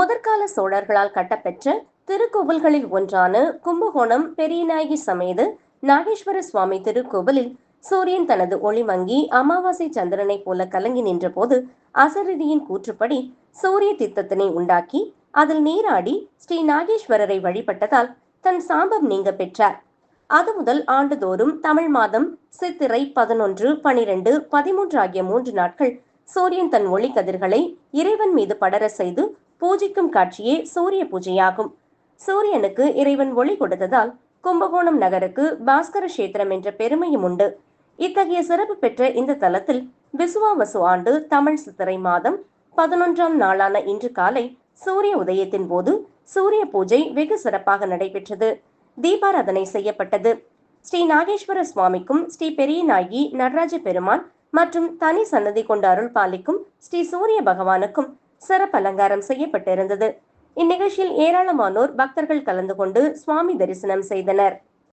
முதற்கால சோழர்களால் கட்டப்பெற்ற திருக்கோவில்களில் ஒன்றான கும்பகோணம் பெரியநாயகி சமேத நாகேஸ்வர சுவாமி திருக்கோவிலில் சூரியன் தனது ஒளி மங்கி அமாவாசை சந்திரனை போல கலங்கி நின்ற போது அசரீதியின் கூற்றுப்படி சூரிய தீர்த்தத்தினை உண்டாக்கி அதில் நீராடி ஸ்ரீ நாகேஸ்வரரை வழிபட்டதால் தன் சாபம் நீங்க பெற்றார். அது முதல் ஆண்டுதோறும் தமிழ் மாதம் சித்திரை 11, 12, 13 ஆகிய 3 நாட்கள் சூரியன் தன் ஒளி கதிர்களை இறைவன் மீது படர செய்து பூஜிக்கும் காட்சியே சூரிய பூஜையாகும். சூரியனுக்கு இறைவன் ஒளி கொடுத்ததால் கும்பகோணம் நகருக்கு பாஸ்கர கஷேத்திரம் என்ற பெருமையும் உண்டு. இத்தகைய சிறப்பு பெற்ற இந்த தலத்தில் விசுவாவசு ஆண்டு தமிழ் சித்திரை மாதம் 11ஆம் நாளான இன்று காலை சூரிய உதயத்தின் போது சூரிய பூஜை வெகு சிறப்பாக நடைபெற்றது. தீபாராதனை செய்யப்பட்டது. ஸ்ரீ நாகேஸ்வர சுவாமிக்கும் ஸ்ரீ பெரியநாயகி நடராஜ பெருமான் மற்றும் தனி சன்னதி கொண்டு அருள் பாலிக்கும் ஸ்ரீ சூரிய பகவானுக்கும் சிறப்பு அலங்காரம் செய்யப்பட்டிருந்தது. இந்நிகழ்ச்சியில் ஏராளமானோர் பக்தர்கள் கலந்து கொண்டு சுவாமி தரிசனம் செய்தனர்.